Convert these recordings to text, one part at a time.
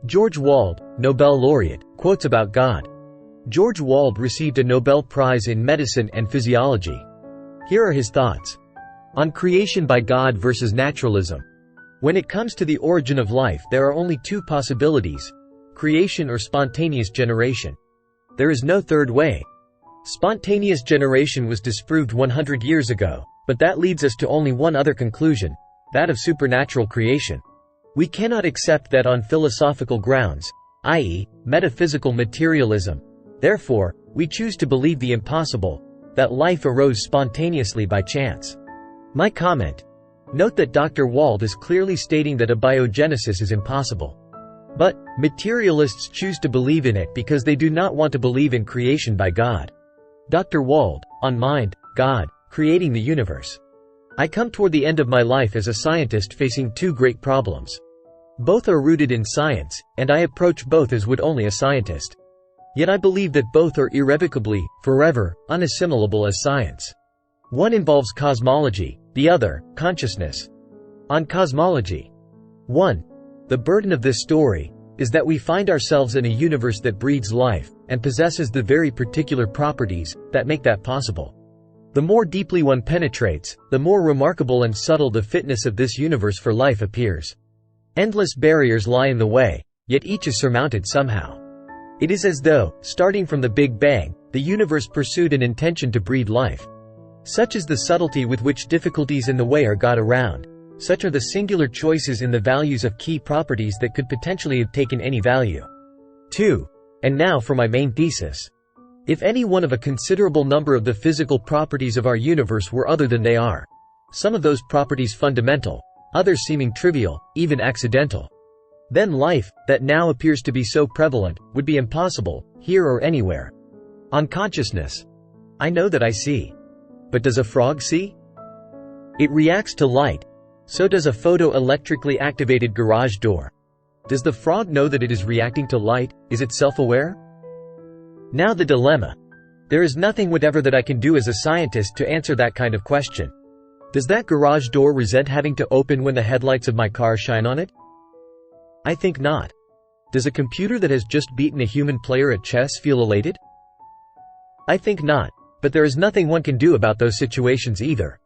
George Wald, Nobel Laureate, quotes about God. George Wald received a Nobel Prize in Medicine and Physiology. Here are his thoughts on creation by God versus naturalism. When it comes to the origin of life, there are only two possibilities: creation or spontaneous generation. There is no third way. Spontaneous generation was disproved 100 years ago, but that leads us to only one other conclusion, that of supernatural creation. We cannot accept that on philosophical grounds, i.e., metaphysical materialism. Therefore, we choose to believe the impossible, that life arose spontaneously by chance. My comment: note that Dr. Wald is clearly stating that abiogenesis is impossible. But materialists choose to believe in it because they do not want to believe in creation by God. Dr. Wald, on Mind, God, Creating the Universe. I come toward the end of my life as a scientist facing two great problems. Both are rooted in science, and I approach both as would only a scientist. Yet I believe that both are irrevocably, forever, unassimilable as science. One involves cosmology, the other, consciousness. On cosmology. 1. The burden of this story is that we find ourselves in a universe that breathes life, and possesses the very particular properties that make that possible. The more deeply one penetrates, the more remarkable and subtle the fitness of this universe for life appears. Endless barriers lie in the way, yet each is surmounted somehow. It is as though, starting from the Big Bang, the universe pursued an intention to breathe life. Such is the subtlety with which difficulties in the way are got around. Such are the singular choices in the values of key properties that could potentially have taken any value. 2. And now for my main thesis. If any one of a considerable number of the physical properties of our universe were other than they are, some of those properties fundamental, others seeming trivial, even accidental, then life, that now appears to be so prevalent, would be impossible, here or anywhere. On consciousness. I know that I see. But does a frog see? It reacts to light. So does a photoelectrically activated garage door. Does the frog know that it is reacting to light? Is it self-aware? Now the dilemma. There is nothing whatever that I can do as a scientist to answer that kind of question. Does that garage door resent having to open when the headlights of my car shine on it? I think not. Does a computer that has just beaten a human player at chess feel elated? I think not, but there is nothing one can do about those situations either.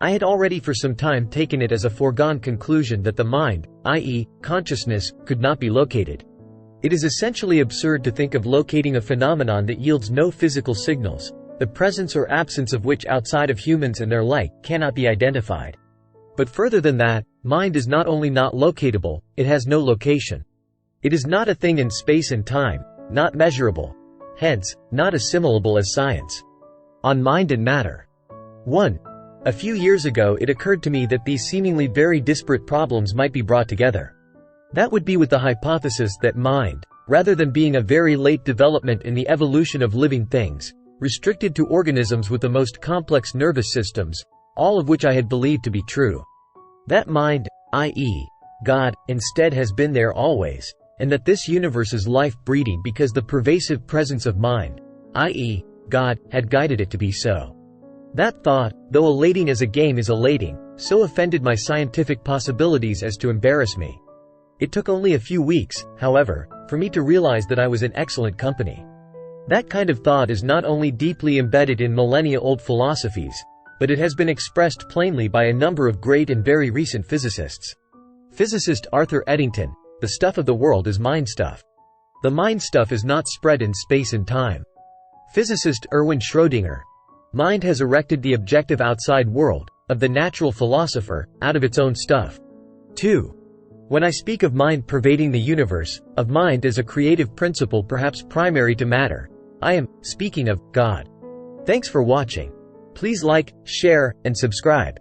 I had already for some time taken it as a foregone conclusion that the mind, i.e., consciousness, could not be located. It is essentially absurd to think of locating a phenomenon that yields no physical signals, the presence or absence of which outside of humans and their like cannot be identified. But further than that, mind is not only not locatable, it has no location. It is not a thing in space and time, not measurable, hence, not assimilable as science. On Mind and Matter. 1. A few years ago it occurred to me that these seemingly very disparate problems might be brought together. That would be with the hypothesis that mind, rather than being a very late development in the evolution of living things, restricted to organisms with the most complex nervous systems, all of which I had believed to be true. That mind, i.e., God, instead has been there always, and that this universe is life-breeding because the pervasive presence of mind, i.e., God, had guided it to be so. That thought, though elating as a game is elating, so offended my scientific possibilities as to embarrass me. It took only a few weeks, however, for me to realize that I was in excellent company. That kind of thought is not only deeply embedded in millennia-old philosophies, but it has been expressed plainly by a number of great and very recent physicists. Physicist Arthur Eddington: the stuff of the world is mind stuff. The mind stuff is not spread in space and time. Physicist Erwin Schrödinger: mind has erected the objective outside world, of the natural philosopher, out of its own stuff. 2. When I speak of mind pervading the universe, of mind as a creative principle perhaps primary to matter, I am speaking of God. Thanks for watching. Please like, share, and subscribe.